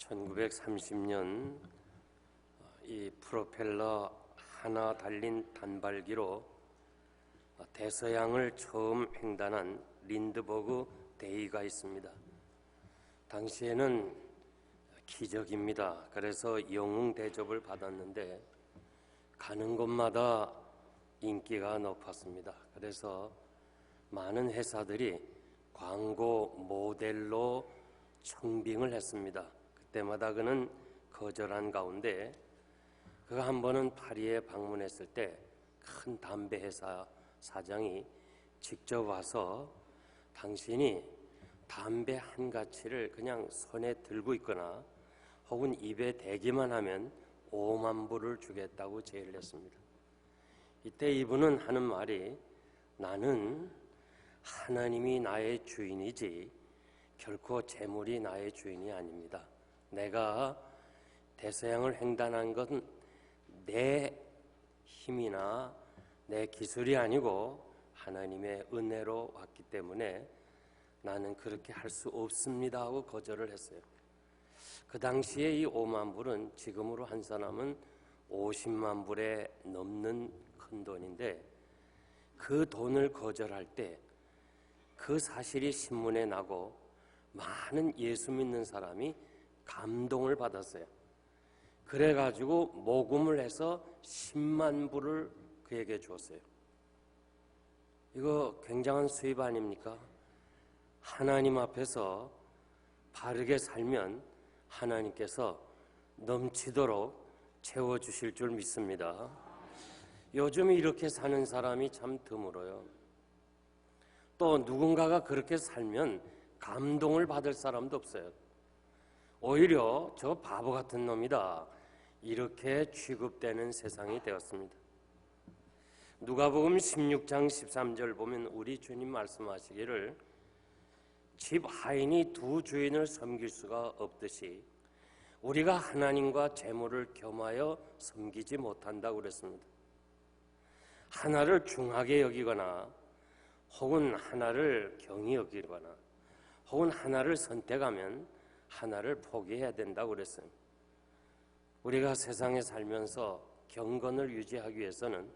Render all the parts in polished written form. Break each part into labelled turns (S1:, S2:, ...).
S1: 1930년 이 프로펠러 하나 달린 단발기로 대서양을 처음 횡단한 린드버그 대위가 있습니다. 당시에는 기적입니다. 그래서 영웅 대접을 받았는데 가는 곳마다 인기가 높았습니다. 그래서 많은 회사들이 광고 모델로 청빙을 했습니다. 그때마다 그는 거절한 가운데 그가 한 번은 파리에 방문했을 때 큰 담배 회사 사장이 직접 와서 당신이 담배 한 가치를 그냥 손에 들고 있거나 혹은 입에 대기만 하면 5만 불을 주겠다고 제의를 했습니다. 이때 이분은 하는 말이 나는 하나님이 나의 주인이지 결코 재물이 나의 주인이 아닙니다. 내가 대서양을 횡단한 건 내 힘이나 내 기술이 아니고 하나님의 은혜로 왔기 때문에 나는 그렇게 할 수 없습니다 하고 거절을 했어요. 그 당시에 이 5만 불은 지금으로 환산하면 50만 불에 넘는 큰 돈인데 그 돈을 거절할 때 그 사실이 신문에 나고 많은 예수 믿는 사람이 감동을 받았어요. 그래가지고 모금을 해서 10만 불을 그에게 줬어요. 이거 굉장한 수입 아닙니까? 하나님 앞에서 바르게 살면 하나님께서 넘치도록 채워주실 줄 믿습니다. 요즘 이렇게 사는 사람이 참 드물어요. 또 누군가가 그렇게 살면 감동을 받을 사람도 없어요. 오히려 저 바보 같은 놈이다 이렇게 취급되는 세상이 되었습니다. 누가복음 16장 13절 보면 우리 주님 말씀하시기를 집 하인이 두 주인을 섬길 수가 없듯이 우리가 하나님과 재물을 겸하여 섬기지 못한다고 그랬습니다. 하나를 중하게 여기거나 혹은 하나를 경히 여기거나 혹은 하나를 선택하면 하나를 포기해야 된다고 그랬어요. 우리가 세상에 살면서 경건을 유지하기 위해서는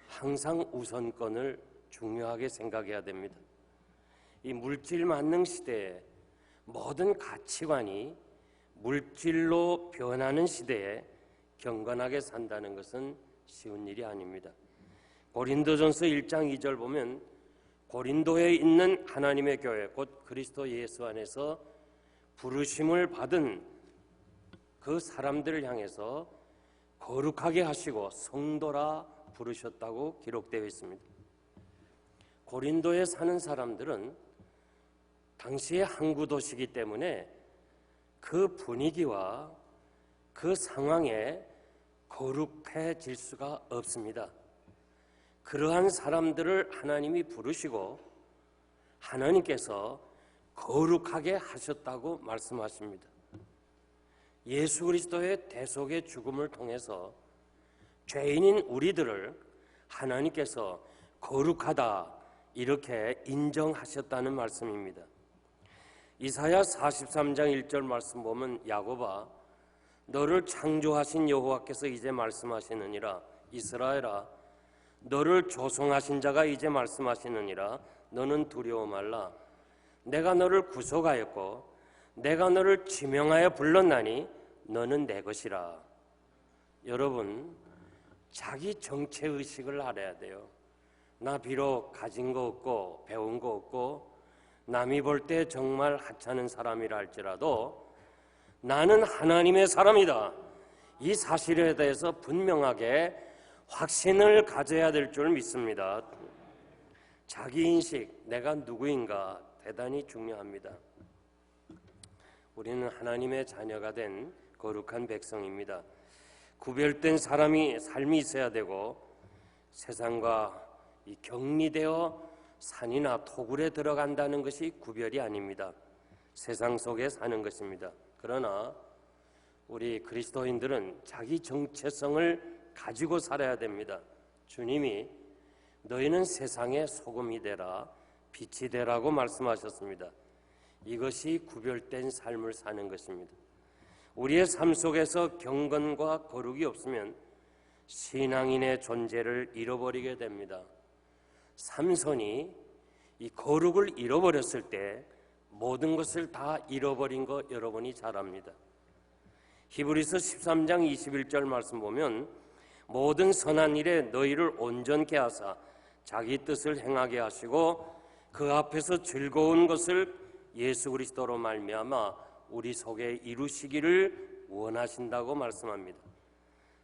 S1: 항상 우선권을 중요하게 생각해야 됩니다. 이 물질 만능 시대에 모든 가치관이 물질로 변하는 시대에 경건하게 산다는 것은 쉬운 일이 아닙니다. 고린도전서 1장 2절 보면 고린도에 있는 하나님의 교회 곧 그리스도 예수 안에서 부르심을 받은 그 사람들을 향해서 거룩하게 하시고 성도라 부르셨다고 기록되어 있습니다. 고린도에 사는 사람들은 당시의 항구 도시이기 때문에 그 분위기와 그 상황에 거룩해질 수가 없습니다. 그러한 사람들을 하나님이 부르시고 하나님께서 거룩하게 하셨다고 말씀하십니다. 예수 그리스도의 대속의 죽음을 통해서 죄인인 우리들을 하나님께서 거룩하다 이렇게 인정하셨다는 말씀입니다. 이사야 43장 1절 말씀 보면 야곱아 너를 창조하신 여호와께서 이제 말씀하시느니라 이스라엘아 너를 조성하신 자가 이제 말씀하시느니라 너는 두려워 말라 내가 너를 구속하였고 내가 너를 지명하여 불렀나니 너는 내 것이라. 여러분 자기 정체의식을 알아야 돼요. 나 비록 가진 거 없고 배운 거 없고 남이 볼 때 정말 하찮은 사람이라 할지라도 나는 하나님의 사람이다. 이 사실에 대해서 분명하게 확신을 가져야 될 줄 믿습니다. 자기인식, 내가 누구인가 대단히 중요합니다. 우리는 하나님의 자녀가 된 거룩한 백성입니다. 구별된 삶이 있어야 되고 세상과 격리되어 산이나 토굴에 들어간다는 것이 구별이 아닙니다. 세상 속에 사는 것입니다. 그러나 우리 그리스도인들은 자기 정체성을 가지고 살아야 됩니다. 주님이 너희는 세상의 소금이 되라 빛이 되라고 말씀하셨습니다. 이것이 구별된 삶을 사는 것입니다. 우리의 삶 속에서 경건과 거룩이 없으면 신앙인의 존재를 잃어버리게 됩니다. 삼손이 이 거룩을 잃어버렸을 때 모든 것을 다 잃어버린 거 여러분이 잘 압니다. 히브리서 13장 21절 말씀 보면 모든 선한 일에 너희를 온전케 하사 자기 뜻을 행하게 하시고 그 앞에서 즐거운 것을 예수 그리스도로 말미암아 우리 속에 이루시기를 원하신다고 말씀합니다.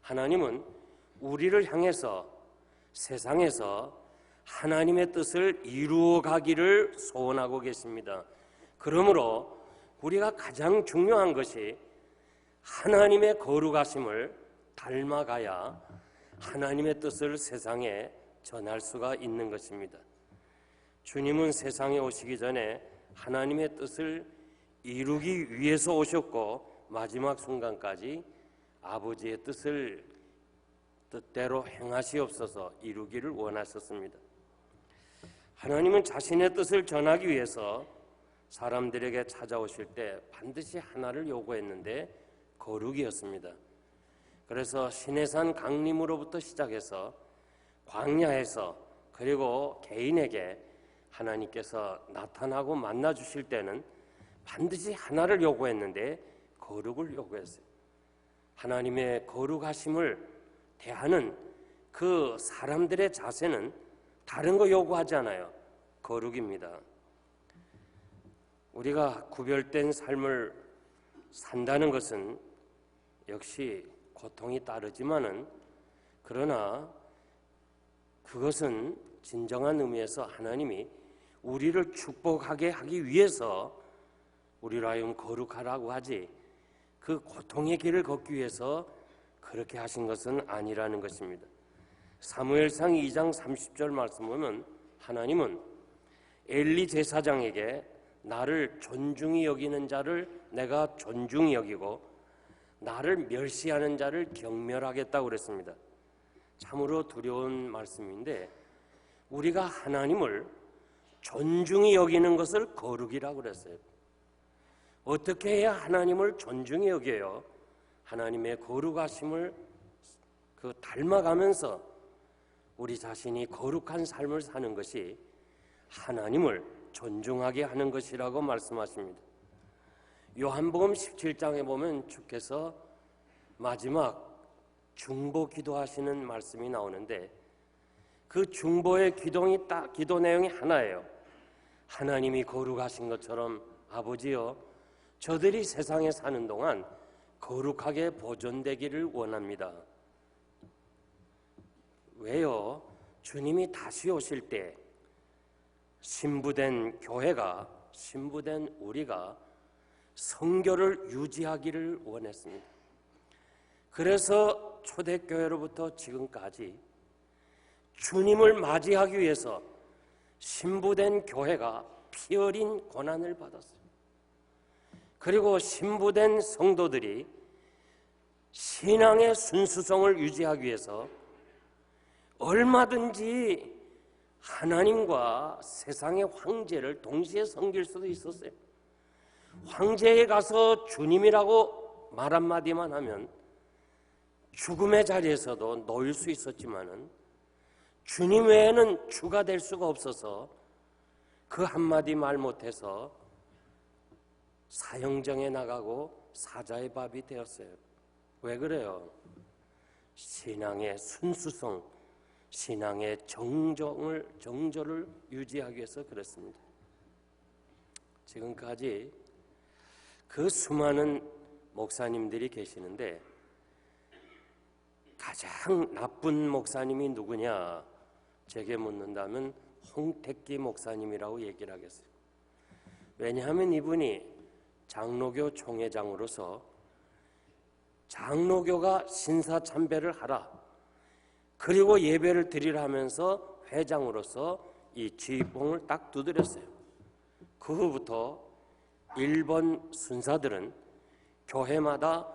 S1: 하나님은 우리를 향해서 세상에서 하나님의 뜻을 이루어 가기를 소원하고 계십니다. 그러므로 우리가 가장 중요한 것이 하나님의 거룩하심을 닮아가야 하나님의 뜻을 세상에 전할 수가 있는 것입니다. 주님은 세상에 오시기 전에 하나님의 뜻을 이루기 위해서 오셨고 마지막 순간까지 아버지의 뜻대로 행하시옵소서 이루기를 원하셨습니다. 하나님은 자신의 뜻을 전하기 위해서 사람들에게 찾아오실 때 반드시 하나를 요구했는데 거룩이었습니다. 그래서 시내산 강림으로부터 시작해서 광야에서 그리고 개인에게 하나님께서 나타나고 만나 주실 때는 반드시 하나를 요구했는데 거룩을 요구했어요. 하나님의 거룩하심을 대하는 그 사람들의 자세는 다른 거 요구하지 않아요. 거룩입니다. 우리가 구별된 삶을 산다는 것은 역시 고통이 따르지만은 그러나 그것은 진정한 의미에서 하나님이 우리를 축복하게 하기 위해서 우리로 하여금 거룩하라고 하지 그 고통의 길을 걷기 위해서 그렇게 하신 것은 아니라는 것입니다. 사무엘상 2장 30절 말씀 보면 하나님은 엘리 제사장에게 나를 존중히 여기는 자를 내가 존중히 여기고 나를 멸시하는 자를 경멸하겠다고 그랬습니다. 참으로 두려운 말씀인데 우리가 하나님을 존중히 여기는 것을 거룩이라고 그랬어요. 어떻게 해야 하나님을 존중히 여겨요? 하나님의 거룩하심을 닮아가면서 우리 자신이 거룩한 삶을 사는 것이 하나님을 존중하게 하는 것이라고 말씀하십니다. 요한복음 17장에 보면 주께서 마지막 중보 기도하시는 말씀이 나오는데 그 중보의 기도 내용이 하나예요. 하나님이 거룩하신 것처럼 아버지여 저들이 세상에 사는 동안 거룩하게 보존되기를 원합니다. 왜요? 주님이 다시 오실 때 신부된 교회가 신부된 우리가 성결을 유지하기를 원했습니다. 그래서 초대교회로부터 지금까지 주님을 맞이하기 위해서 신부된 교회가 피 흘린 고난을 받았어요. 그리고 신부된 성도들이 신앙의 순수성을 유지하기 위해서 얼마든지 하나님과 세상의 황제를 동시에 섬길 수도 있었어요. 황제에 가서 주님이라고 말 한마디만 하면 죽음의 자리에서도 놓일 수 있었지만은 주님 외에는 주가 될 수가 없어서 그 한마디 말 못해서 사형정에 나가고 사자의 밥이 되었어요. 왜 그래요? 신앙의 순수성, 신앙의 정절을 유지하기 위해서 그렇습니다. 지금까지 그 수많은 목사님들이 계시는데 가장 나쁜 목사님이 누구냐? 제게 묻는다면 홍택기 목사님이라고 얘기를 하겠어요. 왜냐하면 이분이 장로교 총회장으로서 장로교가 신사참배를 하라, 그리고 예배를 드리라 하면서 회장으로서 이 지휘봉을 딱 두드렸어요. 그 후부터 일본 순사들은 교회마다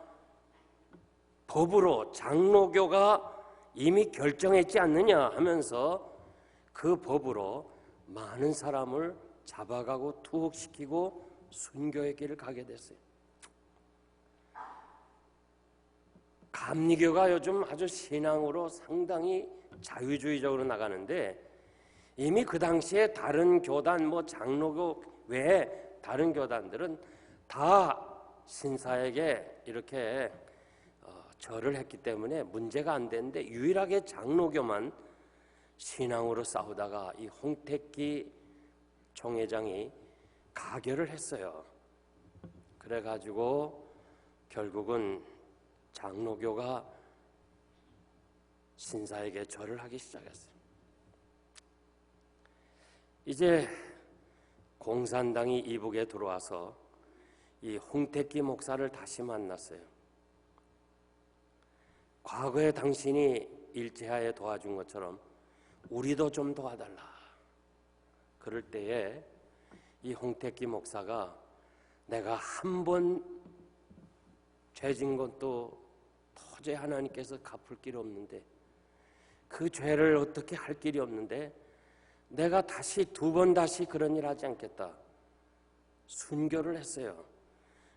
S1: 법으로 장로교가 이미 결정했지 않느냐 하면서 그 법으로 많은 사람을 잡아가고 투옥시키고 순교의 길을 가게 됐어요. 감리교가 요즘 아주 신앙으로 상당히 자유주의적으로 나가는데, 이미 그 당시에 다른 교단, 장로교 외에 다른 교단들은 다 신사에게 이렇게 절을 했기 때문에 문제가 안 되는데, 유일하게 장로교만 신앙으로 싸우다가 이 홍택기 총회장이 가결을 했어요. 그래가지고 결국은 장로교가 신사에게 절을 하기 시작했어요. 이제 공산당이 이북에 들어와서 이 홍택기 목사를 다시 만났어요. 과거에 당신이 일제하에 도와준 것처럼 우리도 좀 도와달라. 그럴 때에 이 홍택기 목사가 내가 한 번 죄진 것도 도저히 하나님께서 갚을 길이 없는데, 그 죄를 어떻게 할 길이 없는데 내가 다시 두 번 다시 그런 일 하지 않겠다. 순교를 했어요.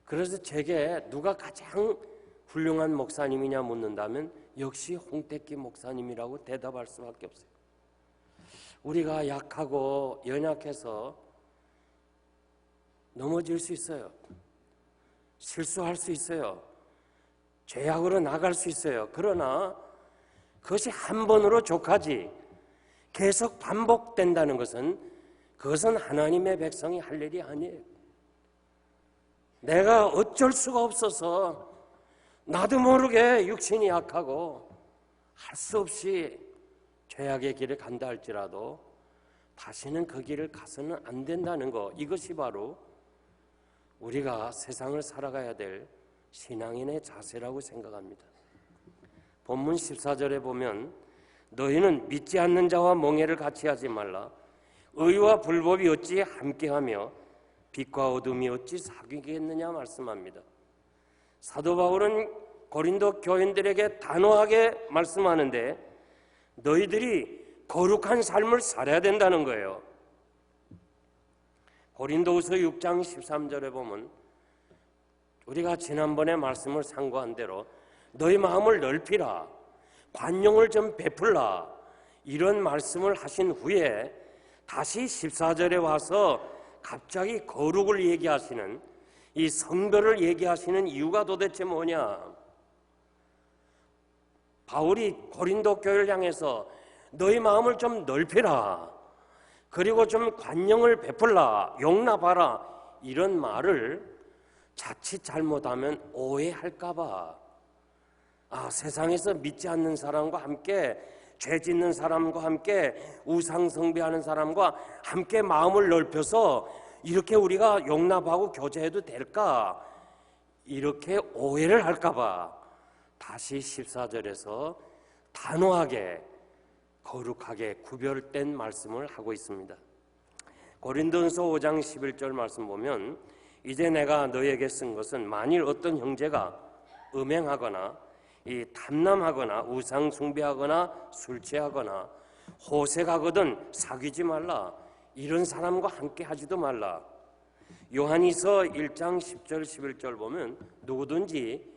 S1: 그래서 제게 누가 가장 훌륭한 목사님이냐 묻는다면 역시 홍택기 목사님이라고 대답할 수밖에 없어요. 우리가 약하고 연약해서 넘어질 수 있어요. 실수할 수 있어요. 죄악으로 나갈 수 있어요. 그러나 그것이 한 번으로 족하지 계속 반복된다는 것은, 그것은 하나님의 백성이 할 일이 아니에요. 내가 어쩔 수가 없어서 나도 모르게 육신이 약하고 할 수 없이 죄악의 길을 간다 할지라도 다시는 그 길을 가서는 안 된다는 것, 이것이 바로 우리가 세상을 살아가야 될 신앙인의 자세라고 생각합니다. 본문 14절에 보면 너희는 믿지 않는 자와 멍해를 같이 하지 말라. 의와 불법이 어찌 함께하며 빛과 어둠이 어찌 사귀겠느냐 말씀합니다. 사도 바울은 고린도 교인들에게 단호하게 말씀하는데 너희들이 거룩한 삶을 살아야 된다는 거예요. 고린도후서 6장 13절에 보면 우리가 지난번에 말씀을 상고한 대로 너희 마음을 넓히라, 관용을 좀 베풀라, 이런 말씀을 하신 후에 다시 14절에 와서 갑자기 거룩을 얘기하시는, 이 성별을 얘기하시는 이유가 도대체 뭐냐? 바울이 고린도 교회를 향해서 너희 마음을 좀 넓히라, 그리고 좀 관용을 베풀라, 용납하라, 이런 말을 자칫 잘못하면 오해할까 봐, 세상에서 믿지 않는 사람과 함께, 죄 짓는 사람과 함께, 우상 숭배하는 사람과 함께 마음을 넓혀서 이렇게 우리가 용납하고 교제해도 될까, 이렇게 오해를 할까 봐 다시 14절에서 단호하게 거룩하게 구별된 말씀을 하고 있습니다. 고린도전서 5장 11절 말씀 보면 이제 내가 너에게 쓴 것은 만일 어떤 형제가 음행하거나 이 탐남하거나 우상 숭배하거나 술 취하거나 호색하거든 사귀지 말라. 이런 사람과 함께 하지도 말라. 요한이서 1장 10절 11절 보면 누구든지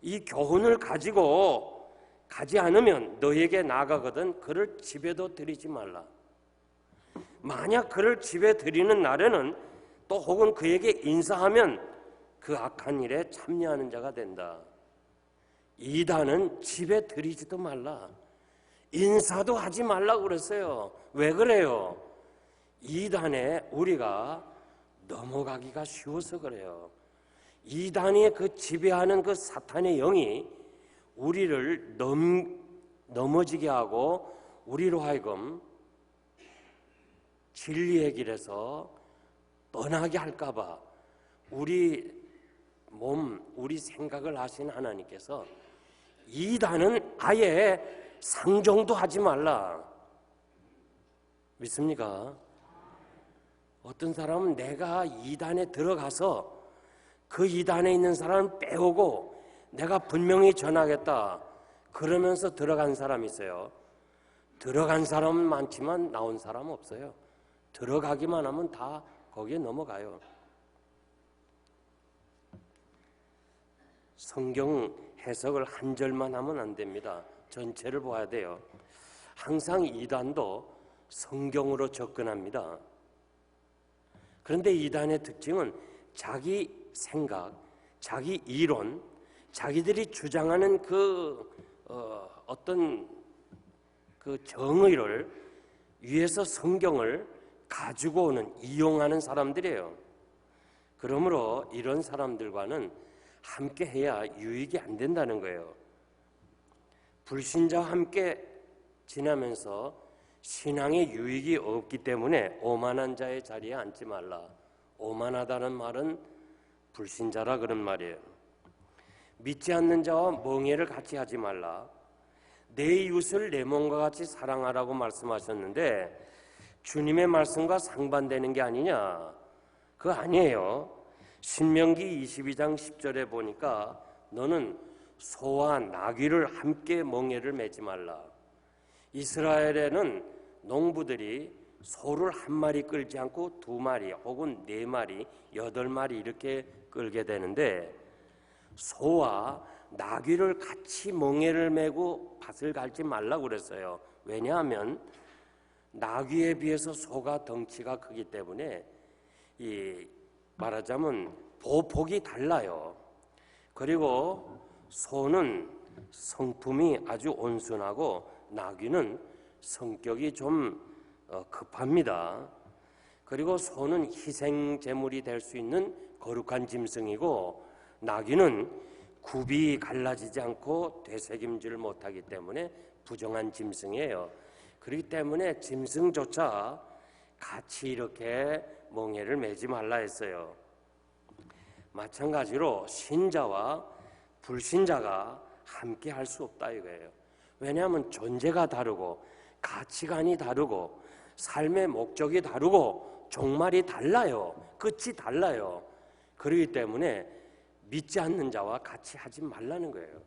S1: 이 교훈을 가지고 가지 않으면 너에게 나가거든 그를 집에도 들이지 말라. 만약 그를 집에 들이는 날에는 또 혹은 그에게 인사하면 그 악한 일에 참여하는 자가 된다. 이단은 집에 들이지도 말라, 인사도 하지 말라고 그랬어요. 왜 그래요? 이단에 우리가 넘어가기가 쉬워서 그래요. 이단이 그 지배하는 그 사탄의 영이 우리를 넘어지게 하고 우리로 하여금 진리의 길에서 떠나게 할까 봐 우리 몸, 우리 생각을 아신 하나님께서 이단은 아예 상종도 하지 말라. 믿습니까? 어떤 사람은 내가 이단에 들어가서 그 이단에 있는 사람을 빼오고 내가 분명히 전하겠다 그러면서 들어간 사람이 있어요. 들어간 사람은 많지만 나온 사람은 없어요. 들어가기만 하면 다 거기에 넘어가요. 성경 해석을 한 절만 하면 안 됩니다. 전체를 봐야 돼요. 항상 이단도 성경으로 접근합니다. 그런데 이단의 특징은 자기 생각, 자기 이론, 자기들이 주장하는 어떤 정의를 위해서 성경을 가지고 오는, 이용하는 사람들이에요. 그러므로 이런 사람들과는 함께 해야 유익이 안 된다는 거예요. 불신자와 함께 지나면서 신앙에 유익이 없기 때문에 오만한 자의 자리에 앉지 말라. 오만하다는 말은 불신자라 그런 말이에요. 믿지 않는 자와 멍해를 같이 하지 말라. 내 이웃을 내 몸과 같이 사랑하라고 말씀하셨는데 주님의 말씀과 상반되는 게 아니냐? 그거 아니에요. 신명기 22장 10절에 보니까 너는 소와 나귀를 함께 멍에를 매지 말라. 이스라엘에는 농부들이 소를 한 마리 끌지 않고 두 마리 혹은 네 마리, 8마리 이렇게 끌게 되는데 소와 나귀를 같이 멍에를 메고 밭을 갈지 말라고 그랬어요. 왜냐하면 나귀에 비해서 소가 덩치가 크기 때문에 말하자면 보폭이 달라요. 그리고 소는 성품이 아주 온순하고 나귀는 성격이 좀 급합니다. 그리고 소는 희생 제물이 될 수 있는 거룩한 짐승이고 나귀는 굽이 갈라지지 않고 되새김질 못하기 때문에 부정한 짐승이에요. 그렇기 때문에 짐승조차 같이 이렇게 멍에를 매지 말라 했어요. 마찬가지로 신자와 불신자가 함께 할 수 없다 이거예요. 왜냐하면 존재가 다르고 가치관이 다르고 삶의 목적이 다르고 종말이 달라요. 끝이 달라요. 그렇기 때문에 믿지 않는 자와 같이 하지 말라는 거예요.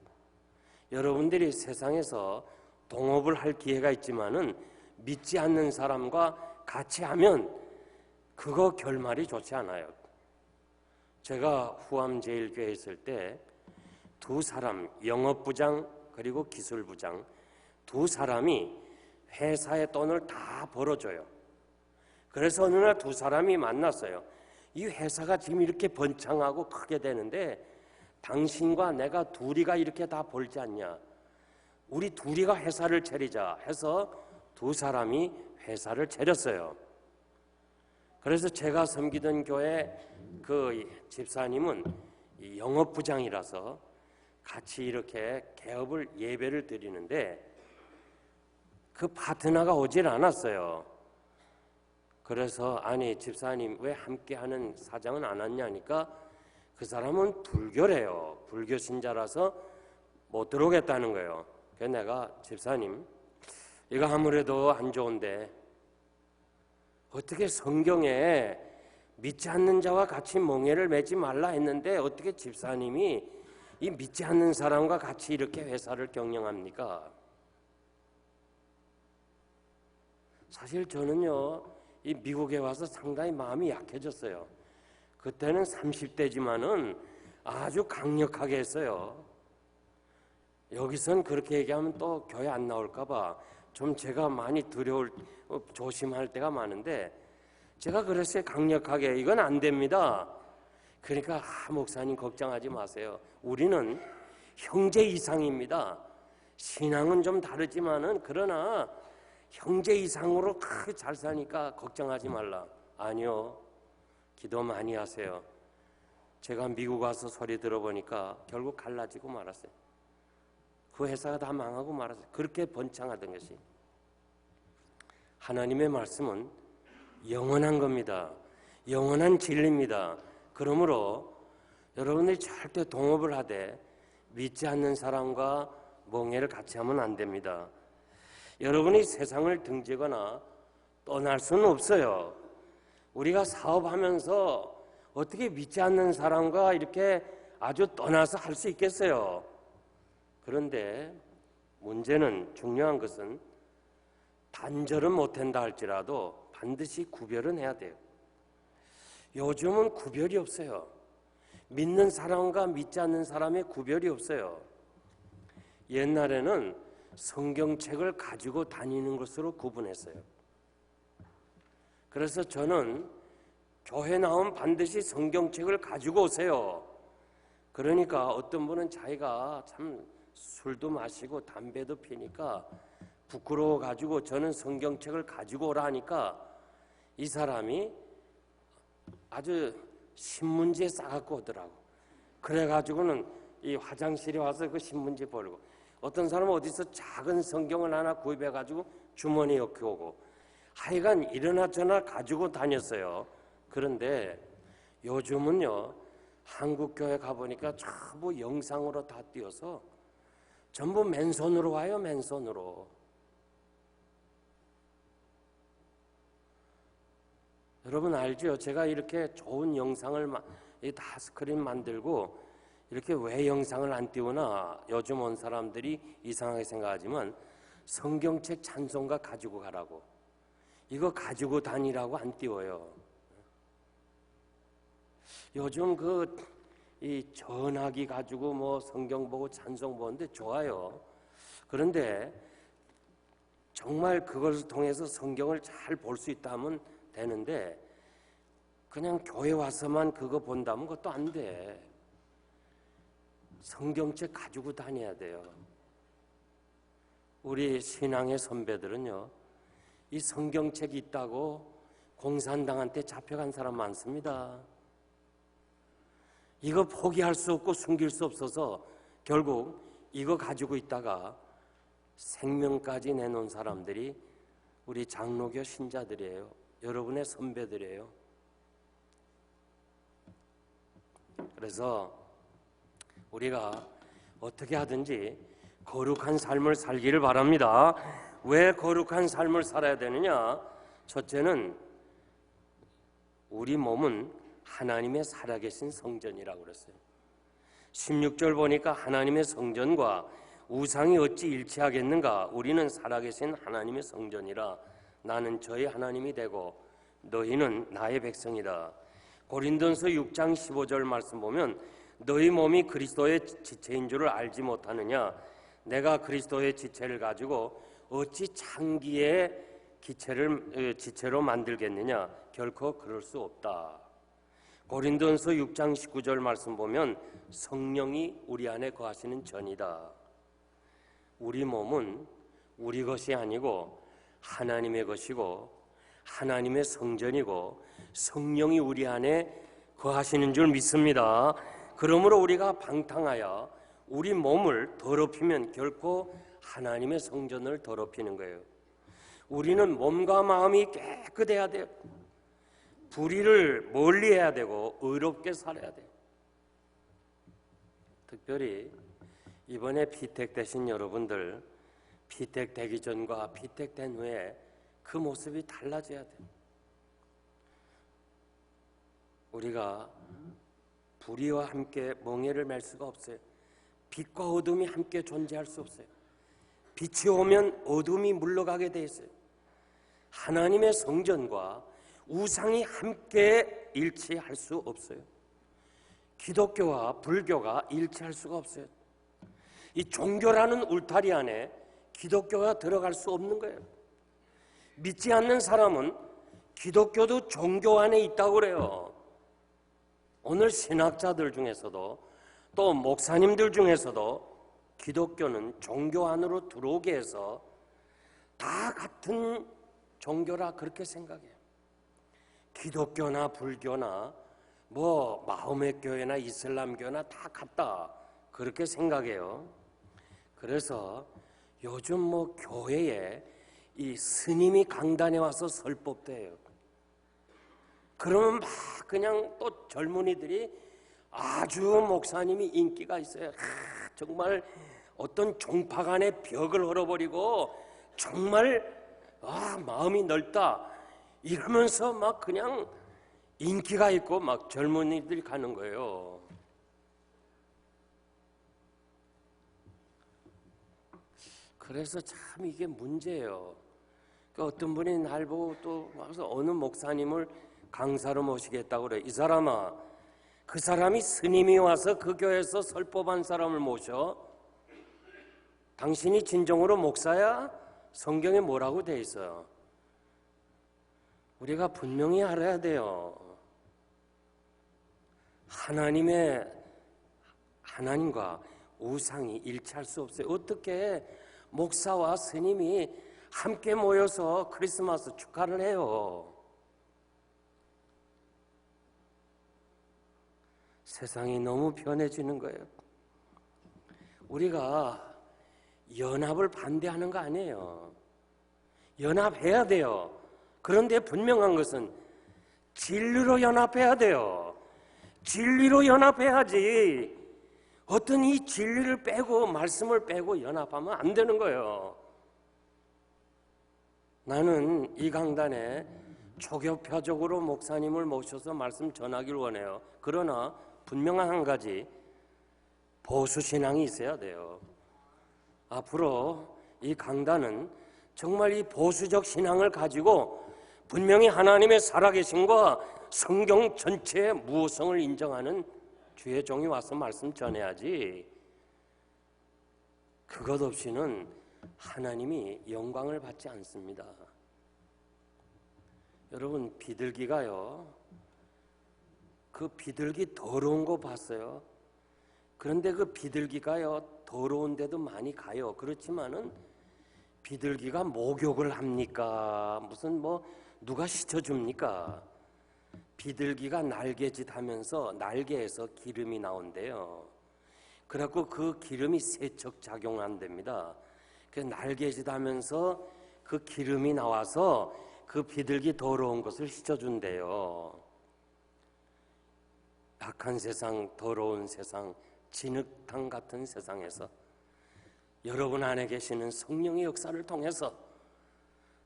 S1: 여러분들이 세상에서 동업을 할 기회가 있지만은 믿지 않는 사람과 같이 하면 그거 결말이 좋지 않아요. 제가 후암제일교회에 있을 때 두 사람, 영업부장 그리고 기술부장 두 사람이 회사의 돈을 다 벌어줘요. 그래서 어느 날 두 사람이 만났어요. 이 회사가 지금 이렇게 번창하고 크게 되는데 당신과 내가 둘이가 이렇게 다 벌지 않냐. 우리 둘이가 회사를 차리자 해서 두 사람이 회사를 차렸어요. 그래서 제가 섬기던 교회 그 집사님은 영업부장이라서 같이 이렇게 개업을 예배를 드리는데 그 파트너가 오질 않았어요. 그래서 아니 집사님 왜 함께하는 사장은 안 왔냐니까 그 사람은 불교래요. 불교 신자라서 못 들어오겠다는 거예요. 그래서 내가 집사님 이거 아무래도 안 좋은데 어떻게 성경에 믿지 않는 자와 같이 멍에를 매지 말라 했는데 어떻게 집사님이 이 믿지 않는 사람과 같이 이렇게 회사를 경영합니까? 사실 저는요 이 미국에 와서 상당히 마음이 약해졌어요. 그때는 30대지만은 아주 강력하게 했어요. 여기선 그렇게 얘기하면 또 교회 안 나올까 봐 좀 제가 많이 조심할 때가 많은데 제가 그랬어요. 강력하게 이건 안 됩니다. 그러니까 목사님 걱정하지 마세요. 우리는 형제 이상입니다. 신앙은 좀 다르지만은 그러나 형제 이상으로 잘 사니까 걱정하지 말라. 아니요. 기도 많이 하세요. 제가 미국 와서 소리 들어보니까 결국 갈라지고 말았어요. 그 회사가 다 망하고 말았어요. 그렇게 번창하던 것이. 하나님의 말씀은 영원한 겁니다. 영원한 진리입니다. 그러므로 여러분들이 절대 동업을 하되 믿지 않는 사람과 멍해를 같이 하면 안 됩니다. 여러분이 세상을 등지거나 떠날 수는 없어요. 우리가 사업하면서 어떻게 믿지 않는 사람과 이렇게 아주 떠나서 할 수 있겠어요? 그런데 문제는 중요한 것은 단절은 못한다 할지라도 반드시 구별은 해야 돼요. 요즘은 구별이 없어요. 믿는 사람과 믿지 않는 사람의 구별이 없어요. 옛날에는 성경책을 가지고 다니는 것으로 구분했어요. 그래서 저는 교회 나오면 반드시 성경책을 가지고 오세요. 그러니까 어떤 분은 자기가 참 술도 마시고 담배도 피니까 부끄러워가지고 저는 성경책을 가지고 오라 하니까 이 사람이 아주 신문지에 싸갖고 오더라고. 그래가지고는 이 화장실에 와서 그 신문지 버리고, 어떤 사람은 어디서 작은 성경을 하나 구입해가지고 주머니에 넣고, 하여간 이러나 저러나 가지고 다녔어요. 그런데 요즘은요, 한국교회 가보니까 전부 영상으로 다 띄어서 전부 맨손으로 와요. 맨손으로. 여러분 알죠? 제가 이렇게 좋은 영상을 다 스크린 만들고 이렇게 왜 영상을 안 띄우나 요즘 온 사람들이 이상하게 생각하지만 성경책 찬송가 가지고 가라고, 이거 가지고 다니라고 안 띄워요. 요즘 이 전화기 가지고 뭐 성경 보고 찬송 보는데 좋아요. 그런데 정말 그것을 통해서 성경을 잘 볼 수 있다면 되는데 그냥 교회 와서만 그거 본다면 그것도 안 돼. 성경책 가지고 다녀야 돼요. 우리 신앙의 선배들은요, 이 성경책이 있다고 공산당한테 잡혀간 사람 많습니다. 이거 포기할 수 없고 숨길 수 없어서 결국 이거 가지고 있다가 생명까지 내놓은 사람들이 우리 장로교 신자들이에요. 여러분의 선배들이에요. 그래서 우리가 어떻게 하든지 거룩한 삶을 살기를 바랍니다. 왜 거룩한 삶을 살아야 되느냐? 첫째는 우리 몸은 하나님의 살아계신 성전이라고 그랬어요. 16절 보니까 하나님의 성전과 우상이 어찌 일치하겠는가? 우리는 살아계신 하나님의 성전이라. 나는 저희 하나님이 되고 너희는 나의 백성이다. 고린도전서 6장 15절 말씀 보면 너희 몸이 그리스도의 지체인 줄을 알지 못하느냐? 내가 그리스도의 지체를 가지고 어찌 창기의 지체로 만들겠느냐? 결코 그럴 수 없다. 고린도전서 6장 19절 말씀 보면 성령이 우리 안에 거하시는 전이다. 우리 몸은 우리 것이 아니고 하나님의 것이고 하나님의 성전이고 성령이 우리 안에 거하시는 줄 믿습니다. 그러므로 우리가 방탕하여 우리 몸을 더럽히면 결코 하나님의 성전을 더럽히는 거예요. 우리는 몸과 마음이 깨끗해야 돼요. 불의를 멀리해야 되고 의롭게 살아야 돼요. 특별히 이번에 피택되신 여러분들, 피택되기 전과 피택된 후에 그 모습이 달라져야 돼요. 우리가 불의와 함께 멍에를 맬 수가 없어요. 빛과 어둠이 함께 존재할 수 없어요. 빛이 오면 어둠이 물러가게 돼 있어요. 하나님의 성전과 우상이 함께 일치할 수 없어요. 기독교와 불교가 일치할 수가 없어요. 이 종교라는 울타리 안에 기독교가 들어갈 수 없는 거예요. 믿지 않는 사람은 기독교도 종교 안에 있다고 그래요. 오늘 신학자들 중에서도 또 목사님들 중에서도 기독교는 종교 안으로 들어오게 해서 다 같은 종교라 그렇게 생각해요. 기독교나 불교나 뭐 마호메 교회나 이슬람교나 다 같다 그렇게 생각해요. 그래서 요즘 뭐 교회에 이 스님이 강단에 와서 설 법도 해요. 그러면 막 그냥 또 젊은이들이 아주 목사님이 인기가 있어요. 정말 어떤 종파 간의 벽을 헐어버리고 정말 마음이 넓다 이러면서 막 그냥 인기가 있고 막 젊은이들이 가는 거예요. 그래서 참 이게 문제예요. 그러니까 어떤 분이 날 보고 또 와서 어느 목사님을 강사로 모시겠다고 그래. 이 사람아, 그 사람이 스님이 와서 그 교회에서 설법한 사람을 모셔? 당신이 진정으로 목사야? 성경에 뭐라고 돼 있어요? 우리가 분명히 알아야 돼요. 하나님과 우상이 일치할 수 없어요. 어떻게 목사와 스님이 함께 모여서 크리스마스 축하를 해요? 세상이 너무 변해지는 거예요. 우리가 연합을 반대하는 거 아니에요. 연합해야 돼요. 그런데 분명한 것은 진리로 연합해야 돼요. 진리로 연합해야지. 어떤 이 진리를 빼고 말씀을 빼고 연합하면 안 되는 거예요. 나는 이 강단에 초교파적으로 목사님을 모셔서 말씀 전하기를 원해요. 그러나 분명한 한 가지, 보수신앙이 있어야 돼요. 앞으로 이 강단은 정말 이 보수적 신앙을 가지고 분명히 하나님의 살아계심과 성경 전체의 무호성을 인정하는 주의 종이 와서 말씀 전해야지, 그것 없이는 하나님이 영광을 받지 않습니다. 여러분, 비둘기가요, 그 비둘기 더러운 거 봤어요? 그런데 그 비둘기가요, 더러운 데도 많이 가요. 그렇지만은 비둘기가 목욕을 합니까? 무슨 누가 씻어줍니까? 비둘기가 날개짓 하면서 날개에서 기름이 나온대요. 그래갖고 그 기름이 세척 작용한답니다. 그 날개짓 하면서 그 기름이 나와서 그 비둘기 더러운 것을 씻어준대요. 악한 세상, 더러운 세상, 진흙탕 같은 세상에서 여러분 안에 계시는 성령의 역사를 통해서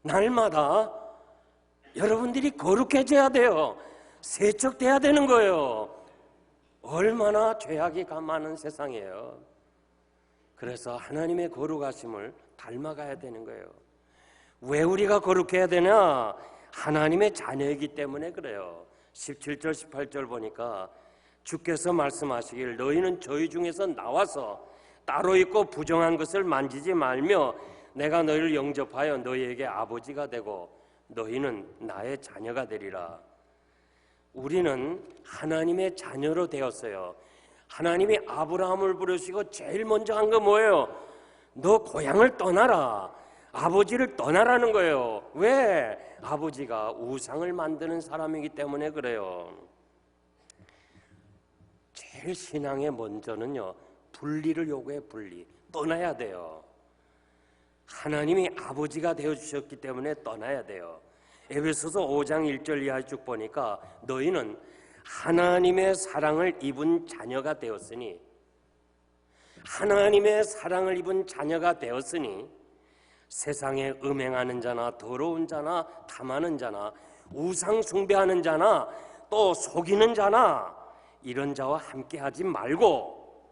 S1: 날마다 여러분들이 거룩해져야 돼요. 세척돼야 되는 거예요. 얼마나 죄악이 많은 세상이에요. 그래서 하나님의 거룩하심을 닮아가야 되는 거예요. 왜 우리가 거룩해야 되냐? 하나님의 자녀이기 때문에 그래요. 17절 18절 보니까 주께서 말씀하시길 너희는 저희 중에서 나와서 따로 있고 부정한 것을 만지지 말며 내가 너희를 영접하여 너희에게 아버지가 되고 너희는 나의 자녀가 되리라. 우리는 하나님의 자녀로 되었어요. 하나님이 아브라함을 부르시고 제일 먼저 한 거 뭐예요? 너 고향을 떠나라. 아버지를 떠나라는 거예요. 왜? 아버지가 우상을 만드는 사람이기 때문에 그래요. 제일 신앙의 먼저는요, 분리를 요구해. 분리. 떠나야 돼요. 하나님이 아버지가 되어주셨기 때문에 떠나야 돼요. 에베소서 5장 1절 이하에 쭉 보니까 너희는 하나님의 사랑을 입은 자녀가 되었으니, 하나님의 사랑을 입은 자녀가 되었으니 세상에 음행하는 자나 더러운 자나 탐하는 자나 우상 숭배하는 자나 또 속이는 자나 이런 자와 함께하지 말고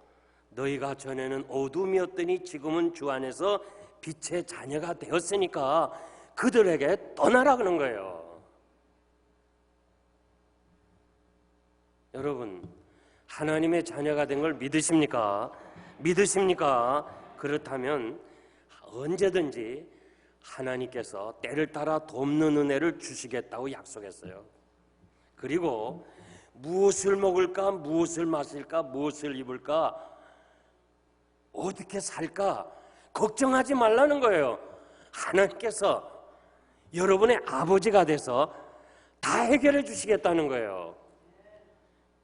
S1: 너희가 전에는 어둠이었더니 지금은 주 안에서 빛의 자녀가 되었으니까 그들에게 떠나라 그런 거예요. 여러분, 하나님의 자녀가 된 걸 믿으십니까? 믿으십니까? 그렇다면 언제든지 하나님께서 때를 따라 돕는 은혜를 주시겠다고 약속했어요. 그리고 무엇을 먹을까, 무엇을 마실까, 무엇을 입을까, 어떻게 살까 걱정하지 말라는 거예요. 하나님께서 여러분의 아버지가 돼서 다 해결해 주시겠다는 거예요.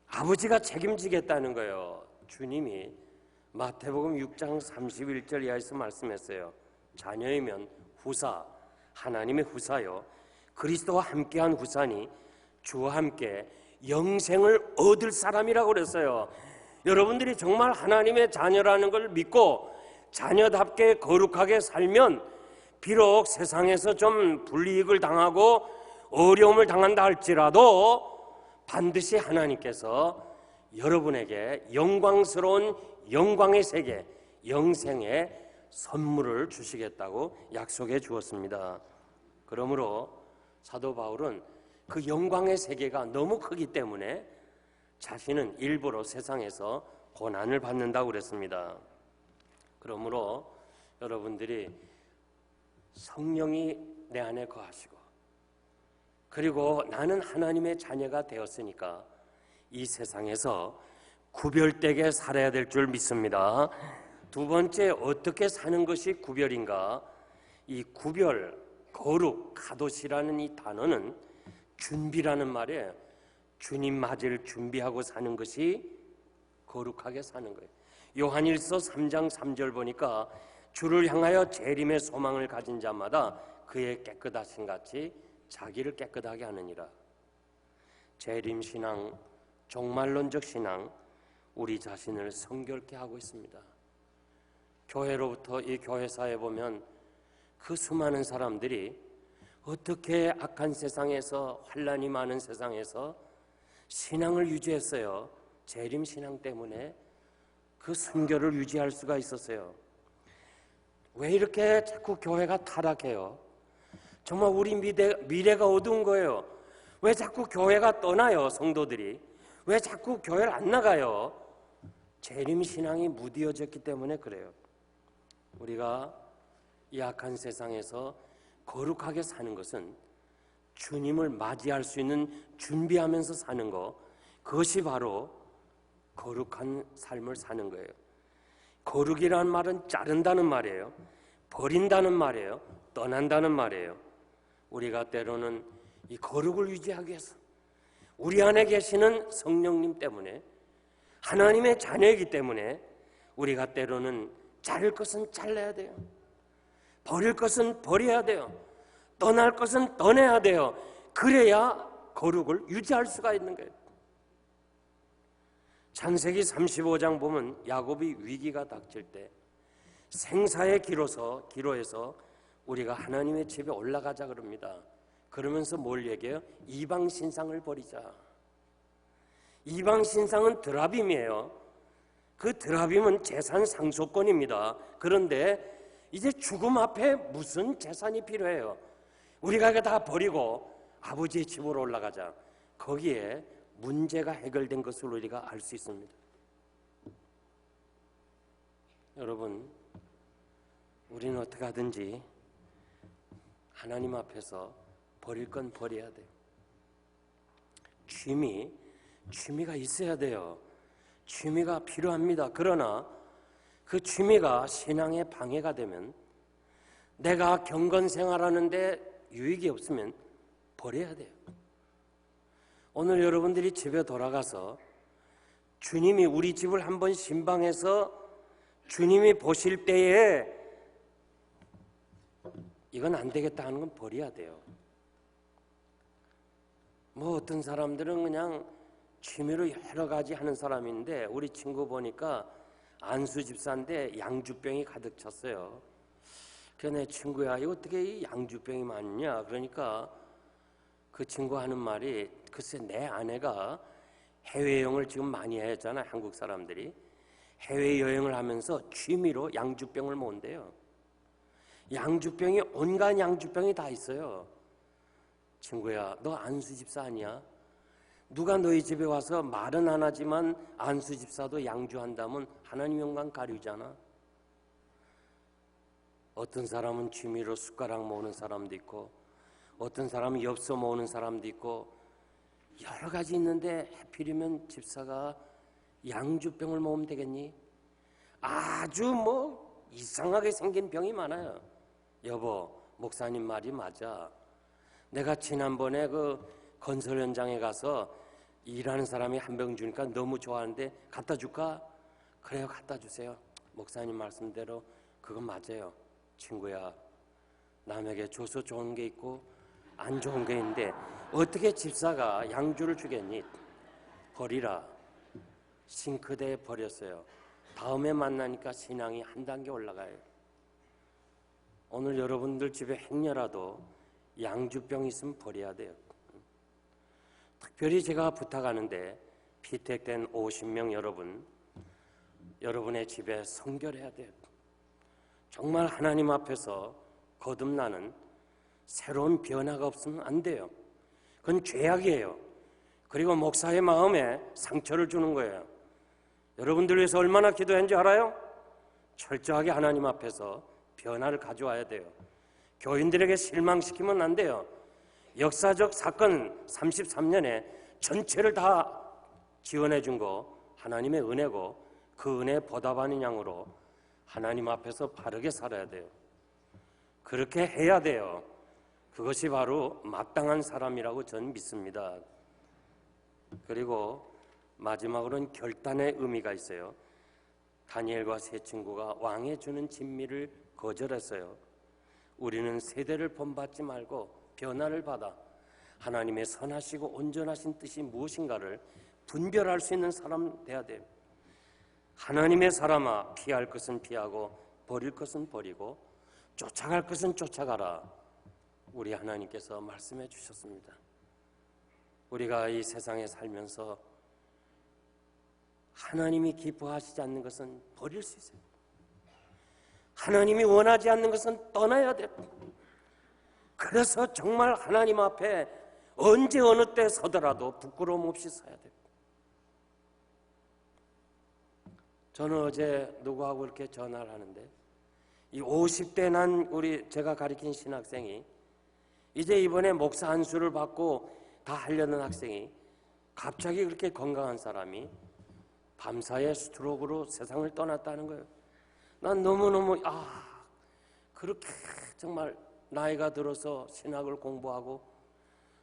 S1: 아버지가 책임지겠다는 거예요. 주님이 마태복음 6장 31절 이하에서 말씀했어요. 자녀이면 후사, 하나님의 후사요, 그리스도와 함께한 후사니 주와 함께 영생을 얻을 사람이라고 그랬어요. 여러분들이 정말 하나님의 자녀라는 걸 믿고 자녀답게 거룩하게 살면 비록 세상에서 좀 불이익을 당하고 어려움을 당한다 할지라도 반드시 하나님께서 여러분에게 영광스러운 영광의 세계, 영생의 선물을 주시겠다고 약속해 주었습니다. 그러므로 사도 바울은 그 영광의 세계가 너무 크기 때문에 자신은 일부러 세상에서 고난을 받는다고 그랬습니다. 그러므로 여러분들이 성령이 내 안에 거하시고, 그리고 나는 하나님의 자녀가 되었으니까 이 세상에서 구별되게 살아야 될 줄 믿습니다. 두 번째, 어떻게 사는 것이 구별인가? 이 구별, 거룩, 가도시라는 이 단어는 준비라는 말이에요. 주님 맞을 준비하고 사는 것이 거룩하게 사는 거예요. 요한일서 3장 3절 보니까 주를 향하여 재림의 소망을 가진 자마다 그의 깨끗하신 같이 자기를 깨끗하게 하느니라. 재림신앙, 종말론적 신앙, 우리 자신을 성결케 하고 있습니다. 교회로부터 이 교회사에 보면 그 수많은 사람들이 어떻게 악한 세상에서, 환난이 많은 세상에서 신앙을 유지했어요. 재림신앙 때문에 그 순결을 유지할 수가 있었어요. 왜 이렇게 자꾸 교회가 타락해요? 정말 우리 미래가 어두운 거예요. 왜 자꾸 교회가 떠나요, 성도들이? 왜 자꾸 교회를 안 나가요? 재림신앙이 무디어졌기 때문에 그래요. 우리가 이 악한 세상에서 거룩하게 사는 것은 주님을 맞이할 수 있는 준비하면서 사는 것, 그것이 바로 거룩한 삶을 사는 거예요. 거룩이라는 말은 자른다는 말이에요. 버린다는 말이에요. 떠난다는 말이에요. 우리가 때로는 이 거룩을 유지하기 위해서 우리 안에 계시는 성령님 때문에, 하나님의 자녀이기 때문에 우리가 때로는 자를 것은 잘라야 돼요. 버릴 것은 버려야 돼요. 떠날 것은 떠내야 돼요. 그래야 거룩을 유지할 수가 있는 거예요. 창세기 35장 보면 야곱이 위기가 닥칠 때 생사의 기로에서 우리가 하나님의 집에 올라가자 그럽니다. 그러면서 뭘 얘기해요? 이방 신상을 버리자. 이방 신상은 드라빔이에요. 그 드라빔은 재산 상속권입니다. 그런데 이제 죽음 앞에 무슨 재산이 필요해요? 우리가 이거 다 버리고 아버지의 집으로 올라가자. 거기에 문제가 해결된 것을 우리가 알 수 있습니다. 여러분, 우리는 어떻게 하든지 하나님 앞에서 버릴 건 버려야 돼요. 취미가 있어야 돼요. 취미가 필요합니다. 그러나 그 취미가 신앙의 방해가 되면, 내가 경건 생활하는데 유익이 없으면 버려야 돼요. 오늘 여러분들이 집에 돌아가서 주님이 우리 집을 한번 신방해서 주님이 보실 때에 이건 안 되겠다 하는 건 버려야 돼요. 뭐 어떤 사람들은 그냥 취미로 여러 가지 하는 사람인데, 우리 친구 보니까 안수 집사인데 양주병이 가득 찼어요. 그래서 내 친구야, 이거 어떻게 이 양주병이 많냐? 그러니까 그 친구 하는 말이, 글쎄 내 아내가 해외여행을 지금 많이 했잖아. 한국 사람들이 해외여행을 하면서 취미로 양주병을 모은대요. 양주병이, 온갖 양주병이 다 있어요. 친구야, 너 안수집사 아니야? 누가 너희 집에 와서 말은 안 하지만 안수집사도 양주한다면 하나님 영광 가리잖아. 어떤 사람은 취미로 숟가락 모으는 사람도 있고, 어떤 사람은 엽서 모으는 사람도 있고, 여러 가지 있는데 하필이면 집사가 양주병을 모으면 되겠니? 아주 뭐 이상하게 생긴 병이 많아요. 여보, 목사님 말이 맞아. 내가 지난번에 그 건설 현장에 가서 일하는 사람이 한 병 주니까 너무 좋아하는데 갖다 줄까? 그래요, 갖다 주세요. 목사님 말씀대로 그건 맞아요. 친구야, 남에게 줘서 좋은 게 있고 안 좋은 게 있는데 어떻게 집사가 양주를 주겠니? 버리라. 싱크대에 버렸어요. 다음에 만나니까 신앙이 한 단계 올라가요. 오늘 여러분들 집에 행여라도 양주병 있으면 버려야 돼요. 특별히 제가 부탁하는데, 피택된 50명 여러분, 여러분의 집에 성결해야 돼요. 정말 하나님 앞에서 거듭나는 새로운 변화가 없으면 안 돼요. 그건 죄악이에요. 그리고 목사의 마음에 상처를 주는 거예요. 여러분들 위해서 얼마나 기도했는지 알아요? 철저하게 하나님 앞에서 변화를 가져와야 돼요. 교인들에게 실망시키면 안 돼요. 역사적 사건 33년에 전체를 다 지원해 준 거 하나님의 은혜고, 그 은혜에 보답하는 양으로 하나님 앞에서 바르게 살아야 돼요. 그렇게 해야 돼요. 그것이 바로 마땅한 사람이라고 저는 믿습니다. 그리고 마지막으로는 결단의 의미가 있어요. 다니엘과 세 친구가 왕의 주는 진미를 거절했어요. 우리는 세대를 본받지 말고 변화를 받아 하나님의 선하시고 온전하신 뜻이 무엇인가를 분별할 수 있는 사람 돼야 돼요. 하나님의 사람아, 피할 것은 피하고 버릴 것은 버리고 쫓아갈 것은 쫓아가라. 우리 하나님께서 말씀해 주셨습니다. 우리가 이 세상에 살면서 하나님이 기뻐하시지 않는 것은 버릴 수 있어요. 하나님이 원하지 않는 것은 떠나야 돼요. 그래서 정말 하나님 앞에 언제 어느 때 서더라도 부끄러움 없이 서야 돼요. 저는 어제 누구하고 이렇게 전화를 하는데, 이 50대 난 제가 가르친 신학생이 이제 이번에 목사 안수를 받고 다 하려는 학생이 갑자기 그렇게 건강한 사람이 밤사이에 스트로크로 세상을 떠났다는 거예요. 난 너무너무 그렇게 정말 나이가 들어서 신학을 공부하고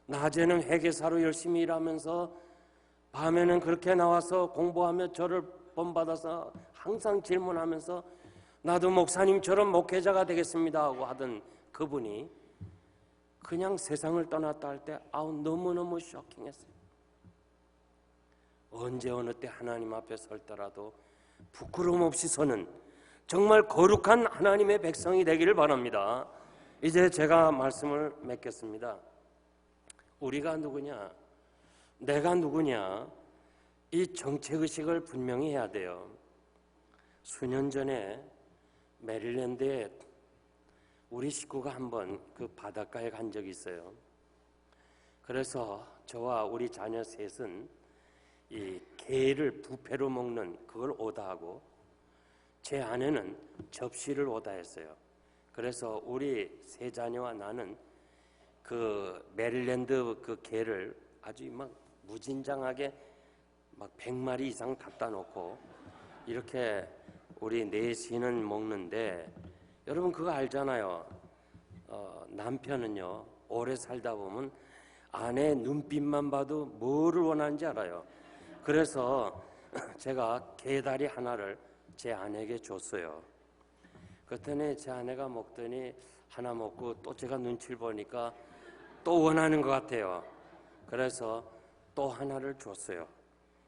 S1: 낮에는 회계사로 열심히 일하면서 밤에는 그렇게 나와서 공부하며 저를 본받아서 항상 질문하면서 나도 목사님처럼 목회자가 되겠습니다 하고 하던 그분이 그냥 세상을 떠났다 할 때 너무너무 쇼킹했어요. 언제 어느 때 하나님 앞에 설 때라도 부끄러움 없이 서는 정말 거룩한 하나님의 백성이 되기를 바랍니다. 이제 제가 말씀을 맺겠습니다. 우리가 누구냐, 내가 누구냐, 이 정체의식을 분명히 해야 돼요. 수년 전에 메릴랜드에 우리 식구가 한번 그 바닷가에 간 적이 있어요. 그래서 저와 우리 자녀 셋은 이 게를 부페로 먹는 그걸 오다하고 제 아내는 접시를 오다했어요. 그래서 우리 세 자녀와 나는 그 메릴랜드 그 게를 아주 막 무진장하게 막 100마리 이상 갖다 놓고 이렇게 우리 넷이는 먹는데, 여러분 그거 알잖아요. 남편은요 오래 살다 보면 아내 눈빛만 봐도 뭐를 원하는지 알아요. 그래서 제가 게다리 하나를 제 아내에게 줬어요. 그랬더니 제 아내가 먹더니 하나 먹고 또 제가 눈치를 보니까 또 원하는 것 같아요. 그래서 또 하나를 줬어요.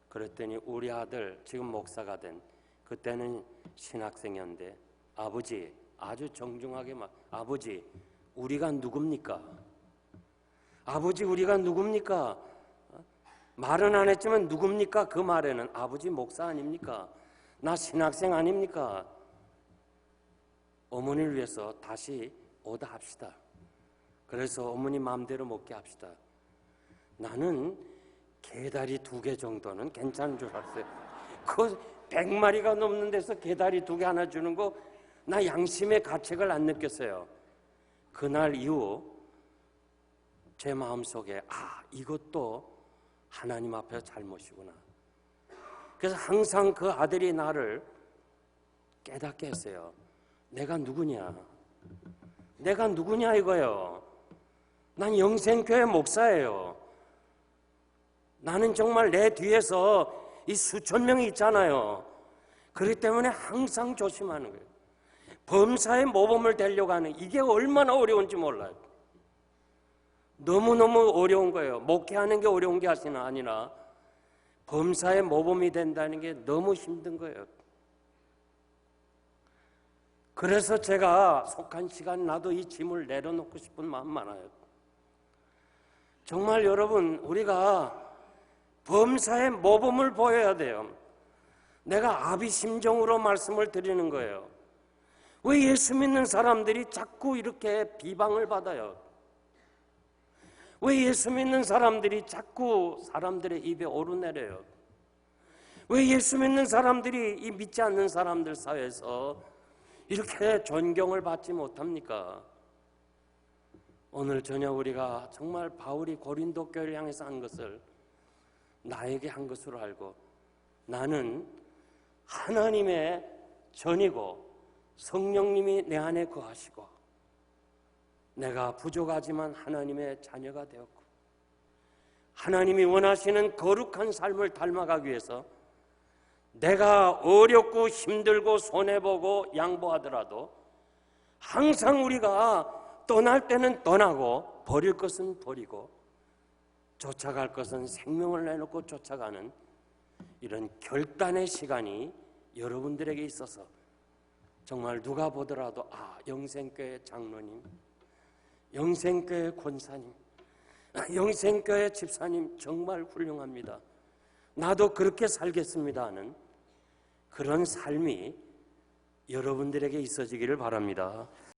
S1: 그랬더니 우리 아들 지금 목사가 된, 그때는 신학생이었는데, 아버지, 아주 정중하게 아버지 우리가 누굽니까? 아버지 우리가 누굽니까? 말은 안 했지만 누굽니까? 그 말에는 아버지 목사 아닙니까? 나 신학생 아닙니까? 어머니를 위해서 다시 오다 합시다. 그래서 어머니 마음대로 먹게 합시다. 나는 게다리 2개 정도는 괜찮은 줄 알았어요. 그 100마리가 넘는 데서 게다리 2개 하나 주는 거 나 양심의 가책을 안 느꼈어요. 그날 이후 제 마음속에 이것도 하나님 앞에서 잘못이구나. 그래서 항상 그 아들이 나를 깨닫게 했어요. 내가 누구냐? 내가 누구냐 이거예요. 난 영생교회 목사예요. 나는 정말 내 뒤에서 이 수천 명이 있잖아요. 그렇기 때문에 항상 조심하는 거예요. 범사의 모범을 되려고 하는 이게 얼마나 어려운지 몰라요. 너무너무 어려운 거예요. 목회하는 게 어려운 게 아니라 범사의 모범이 된다는 게 너무 힘든 거예요. 그래서 제가 속한 시간 나도 이 짐을 내려놓고 싶은 마음 많아요. 정말 여러분 우리가 범사의 모범을 보여야 돼요. 내가 아비심정으로 말씀을 드리는 거예요. 왜 예수 믿는 사람들이 자꾸 이렇게 비방을 받아요? 왜 예수 믿는 사람들이 자꾸 사람들의 입에 오르내려요? 왜 예수 믿는 사람들이 이 믿지 않는 사람들 사이에서 이렇게 존경을 받지 못합니까? 오늘 저녁 우리가 정말 바울이 고린도 교회를 향해서 한 것을 나에게 한 것으로 알고 나는 하나님의 전이고 성령님이 내 안에 거하시고 내가 부족하지만 하나님의 자녀가 되었고 하나님이 원하시는 거룩한 삶을 닮아가기 위해서 내가 어렵고 힘들고 손해보고 양보하더라도 항상 우리가 떠날 때는 떠나고 버릴 것은 버리고 쫓아갈 것은 생명을 내놓고 쫓아가는 이런 결단의 시간이 여러분들에게 있어서 정말 누가 보더라도 영생교회 장로님, 영생교회 권사님, 영생교회 집사님 정말 훌륭합니다. 나도 그렇게 살겠습니다 하는 그런 삶이 여러분들에게 있어지기를 바랍니다.